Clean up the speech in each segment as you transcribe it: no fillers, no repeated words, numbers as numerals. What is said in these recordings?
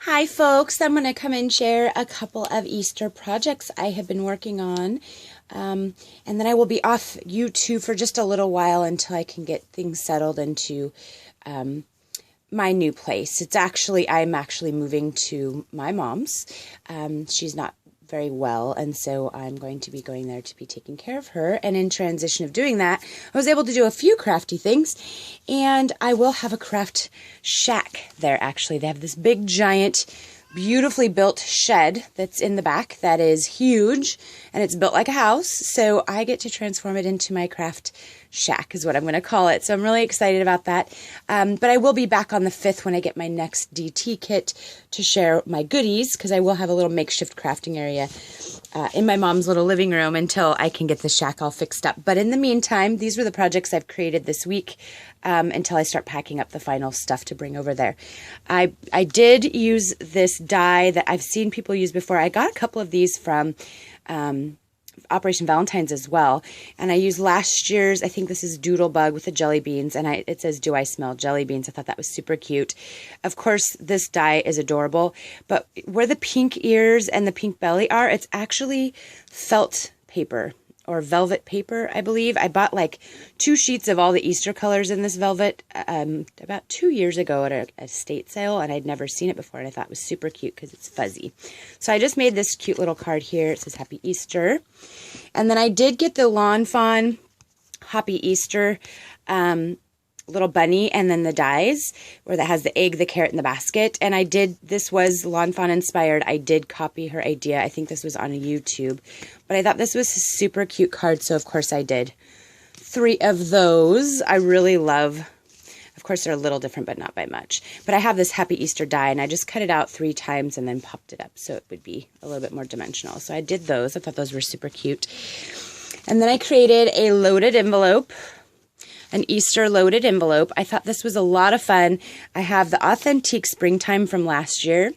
Hi folks, I'm going to come and share a couple of Easter projects I have been working on. And then I will be off YouTube for just a little while until I can get things settled into my new place. I'm actually moving to my mom's. She's not very well, and so I'm going to be going there to be taking care of her. And in transition of doing that, I was able to do a few crafty things, and I will have a craft shack there. Actually, they have this big giant beautifully built shed that's in the back that is huge, and it's built like a house, so I get to transform it into my craft shack is what I'm going to call it. So I'm really excited about that. But I will be back on the 5th when I get my next DT kit to share my goodies, because I will have a little makeshift crafting area in my mom's little living room until I can get the shack all fixed up. But in the meantime, these were the projects I've created this week until I start packing up the final stuff to bring over there. I did use this die that I've seen people use before. I got a couple of these from Operation Valentine's as well, and I used last year's, I think this is Doodlebug with the jelly beans, and it says, "Do I smell jelly beans?" I thought that was super cute. Of course, this die is adorable, but where the pink ears and the pink belly are, it's actually felt paper or velvet paper, I believe. I bought like 2 sheets of all the Easter colors in this velvet about 2 years ago at a estate sale, and I'd never seen it before, and I thought it was super cute because it's fuzzy. So I just made this cute little card here. It says Happy Easter. And then I did get the Lawn Fawn Happy Easter little bunny, and then the dies where that has the egg, the carrot, and the basket. And this was Lawn Fawn inspired. I did copy her idea. I think this was on YouTube, but I thought this was a super cute card, so of course I did 3 of those. I really love, of course they're a little different, but not by much. But I have this Happy Easter die, and I just cut it out 3 times and then popped it up so it would be a little bit more dimensional. So I did those. I thought those were super cute. And then I created a loaded envelope. An Easter loaded envelope. I thought this was a lot of fun. I have the Authentique Springtime from last year,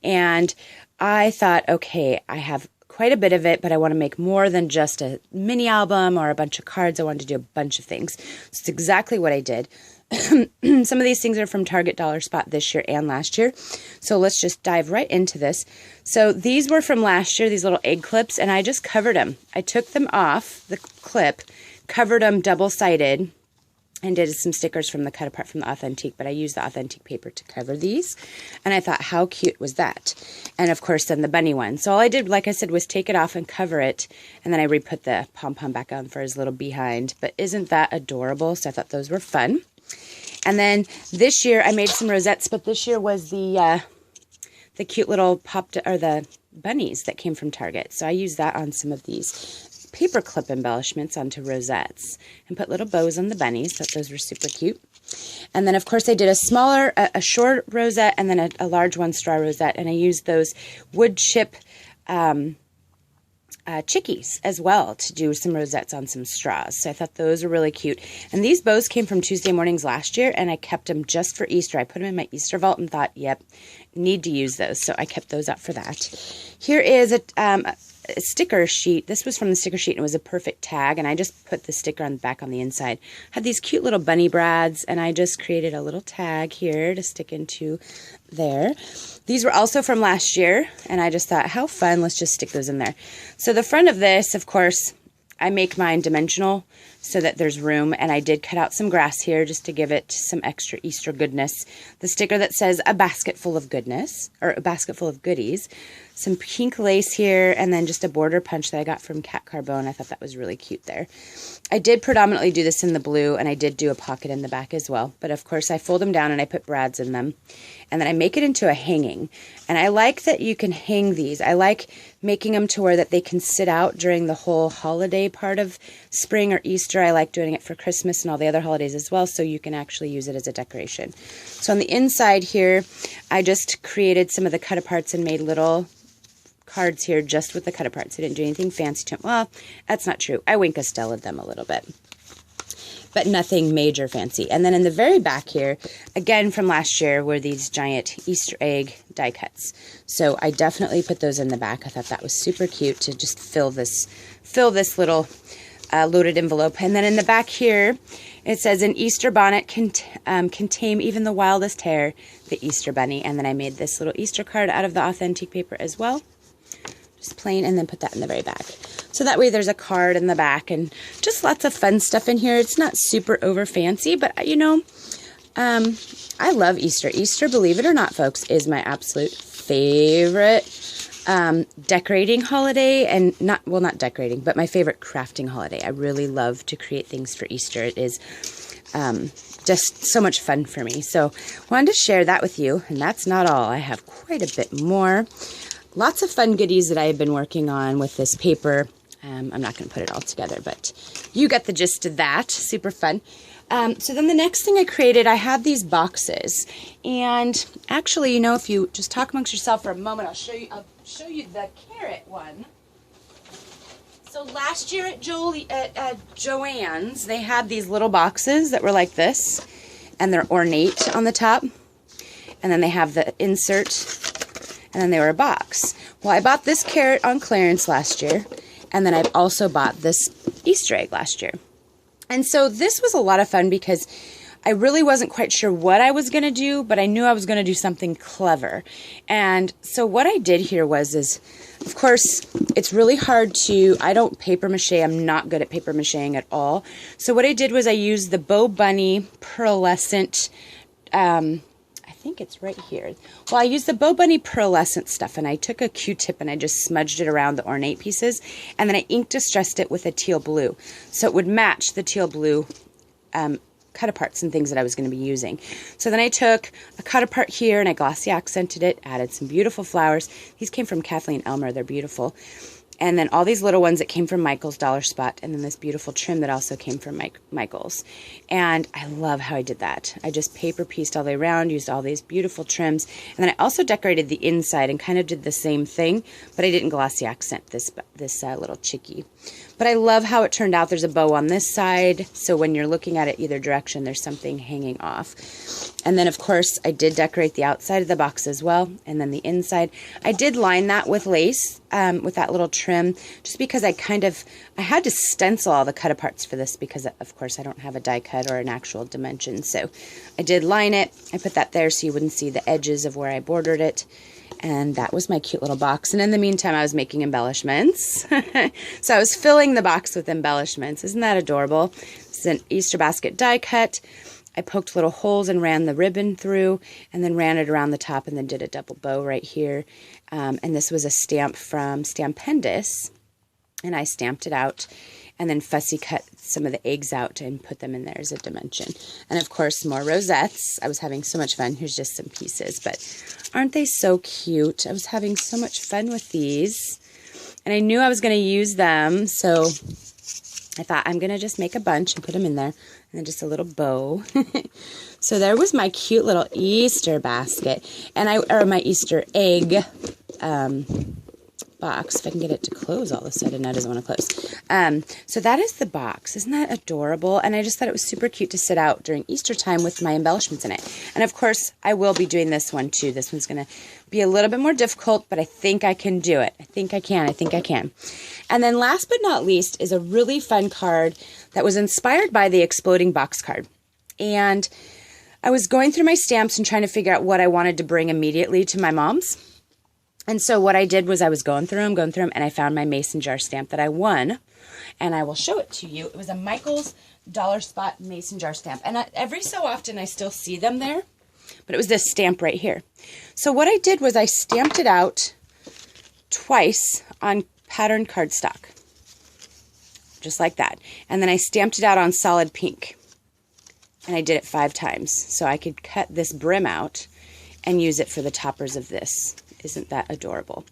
and I thought, okay, I have quite a bit of it, but I want to make more than just a mini album or a bunch of cards. I wanted to do a bunch of things. So it's exactly what I did. Some of these things are from Target Dollar Spot this year and last year. So let's just dive right into this. So these were from last year, these little egg clips, and I just covered them. I took them off the clip, covered them double-sided, and did some stickers from the cut apart from the Authentique, but I used the Authentique paper to cover these, and I thought, how cute was that? And of course, then the bunny one. So all I did, like I said, was take it off and cover it, and then I re-put the pom-pom back on for his little behind. But isn't that adorable? So I thought those were fun. And then this year, I made some rosettes, but this year was the cute little the bunnies that came from Target. So I used that on some of these paper clip embellishments onto rosettes and put little bows on the bunnies. Thought those were super cute. And then of course I did a short rosette and then a large one straw rosette, and I used those wood chip chickies as well to do some rosettes on some straws. So I thought those were really cute. And these bows came from Tuesday Mornings last year, and I kept them just for Easter. I put them in my Easter vault and thought, yep, need to use those. So I kept those up for that. Here is a sticker sheet. This was from the sticker sheet, and it was a perfect tag, and I just put the sticker on the back on the inside. Had these cute little bunny brads, and I just created a little tag here to stick into there. These were also from last year, and I just thought, how fun, let's just stick those in there. So the front of this, of course, I make mine dimensional so that there's room, and I did cut out some grass here just to give it some extra Easter goodness. The sticker that says a basket full of goodness, or a basket full of goodies. Some pink lace here, and then just a border punch that I got from Cat Carbone. I thought that was really cute there. I did predominantly do this in the blue, and I did do a pocket in the back as well. But of course I fold them down and I put brads in them. And then I make it into a hanging. And I like that you can hang these. I like making them to where that they can sit out during the whole holiday part of spring or Easter. I like doing it for Christmas and all the other holidays as well, so you can actually use it as a decoration. So on the inside here, I just created some of the cut aparts and made little cards here just with the cut aparts. I didn't do anything fancy to them. Well, that's not true. I Wink Stella'd them a little bit, but nothing major fancy. And then in the very back here, again from last year, were these giant Easter egg die cuts. So I definitely put those in the back. I thought that was super cute to just fill this little loaded envelope. And then in the back here It says, an Easter bonnet can tame even the wildest hare, the Easter bunny. And then I made this little Easter card out of the authentic paper as well. Just plain, and then put that in the very back. So that way there's a card in the back and just lots of fun stuff in here. It's not super over fancy, but you know, I love Easter. Easter, believe it or not, folks, is my absolute favorite decorating holiday, and not decorating, but my favorite crafting holiday. I really love to create things for Easter. It is just so much fun for me. So wanted to share that with you, and that's not all. I have quite a bit more. Lots of fun goodies that I have been working on with this paper. I'm not going to put it all together, but you get the gist of that. Super fun. So then the next thing I created, I had these boxes, and actually, you know, if you just talk amongst yourself for a moment, I'll show you the carrot one. So last year at Joann's, they had these little boxes that were like this, and they're ornate on the top, and then they have the insert, and then they were a box. Well, I bought this carrot on clearance last year, and then I've also bought this Easter egg last year. And so this was a lot of fun because I really wasn't quite sure what I was going to do, but I knew I was going to do something clever. And so what I did here is, of course, it's really hard to, I don't paper mache. I'm not good at paper macheing at all. So what I did was I used the Bo Bunny pearlescent, I think it's right here. Well, I used the Bo Bunny pearlescent stuff, and I took a Q-tip and I just smudged it around the ornate pieces, and then I ink distressed it with a teal blue, so it would match the teal blue cut-aparts and things that I was going to be using. So then I took a cut-apart here, and I glossy accented it, added some beautiful flowers. These came from Kathleen Elmer. They're beautiful. And then all these little ones that came from Michael's Dollar Spot, and then this beautiful trim that also came from Michael's. And I love how I did that. I just paper pieced all the way around, used all these beautiful trims, and then I also decorated the inside and kind of did the same thing, but I didn't glossy accent this little chickie. But I love how it turned out. There's a bow on this side, so when you're looking at it either direction, there's something hanging off. And then, of course, I did decorate the outside of the box as well, and then the inside. I did line that with lace, with that little trim, just because I had to stencil all the cut-aparts for this because, of course, I don't have a die cut or an actual dimension. So I did line it. I put that there so you wouldn't see the edges of where I bordered it. And that was my cute little box. And in the meantime, I was making embellishments. So I was filling the box with embellishments. Isn't that adorable? This is an Easter basket die cut. I poked little holes and ran the ribbon through, and then ran it around the top, and then did a double bow right here. And this was a stamp from Stampendous, and I stamped it out, and then fussy cut some of the eggs out and put them in there as a dimension. And of course, more rosettes. I was having so much fun. Here's just some pieces, but aren't they so cute? I was having so much fun with these, and I knew I was going to use them, so I thought I'm going to just make a bunch and put them in there, and then just a little bow. So there was my cute little Easter basket, or my Easter egg box. If I can get it to close all of a sudden. Now it doesn't want to close. So that is the box. Isn't that adorable? And I just thought it was super cute to sit out during Easter time with my embellishments in it. And of course, I will be doing this one too. This one's going to be a little bit more difficult, but I think I can do it. I think I can. And then last but not least is a really fun card that was inspired by the exploding box card. And I was going through my stamps and trying to figure out what I wanted to bring immediately to my mom's. And so what I did was I was going through them, and I found my mason jar stamp that I won, and I will show it to you. It was a Michael's Dollar Spot mason jar stamp, and every so often I still see them there, but it was this stamp right here. So what I did was I stamped it out twice on patterned cardstock, just like that, and then I stamped it out on solid pink, and I did it 5 times, so I could cut this brim out and use it for the toppers of this. Isn't that adorable?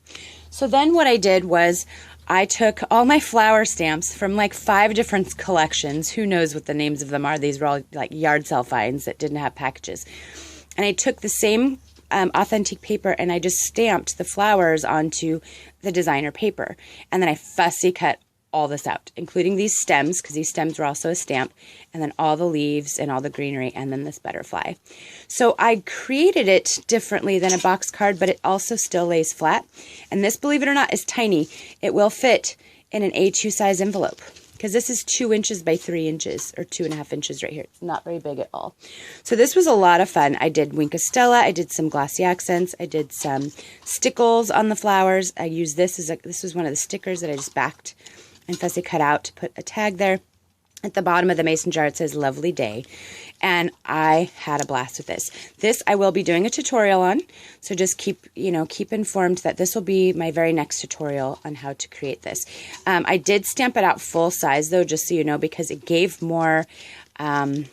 So then what I did was I took all my flower stamps from like 5 different collections. Who knows what the names of them are? These were all like yard sale finds that didn't have packages. And I took the same authentic paper and I just stamped the flowers onto the designer paper. And then I fussy cut all this out, including these stems, because these stems were also a stamp, and then all the leaves and all the greenery, and then this butterfly. So I created it differently than a box card, but it also still lays flat. And this, believe it or not, is tiny. It will fit in an A2 size envelope. because this is 2 inches by 3 inches, or 2.5 inches right here. It's not very big at all. So this was a lot of fun. I did Wink of Stella. I did some glossy accents. I did some stickles on the flowers. I used this this was one of the stickers that I just backed and fussy cut out to put a tag there. At the bottom of the mason jar, it says "Lovely Day," and I had a blast with this. This I will be doing a tutorial on, so just keep informed that this will be my very next tutorial on how to create this. I did stamp it out full size though, just so you know, because it gave more, I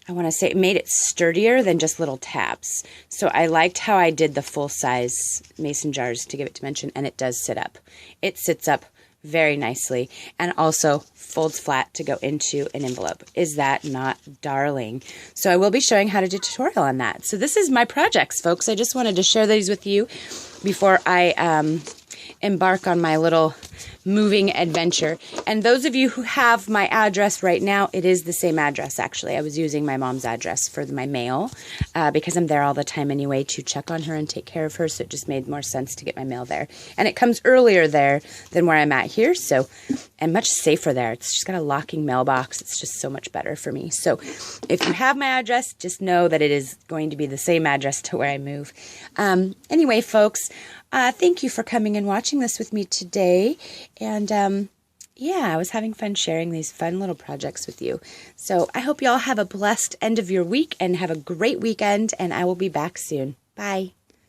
want to say it made it sturdier than just little tabs. So I liked how I did the full size mason jars to give it dimension, and it does sit up. It sits up very nicely, and also folds flat to go into an envelope. Is that not darling? So I will be showing how to do a tutorial on that. So this is my projects, folks. I just wanted to share these with you before I embark on my little moving adventure. And those of you who have my address right now, it is the same address actually. I was using my mom's address for my mail because I'm there all the time anyway to check on her and take care of her, so it just made more sense to get my mail there. And it comes earlier there than where I'm at here, so and much safer there. It's just got a locking mailbox. It's just so much better for me. So if you have my address, just know that it is going to be the same address to where I move. Anyway, folks, thank you for coming and watching this with me today. And yeah, I was having fun sharing these fun little projects with you. So I hope you all have a blessed end of your week and have a great weekend, and I will be back soon. Bye.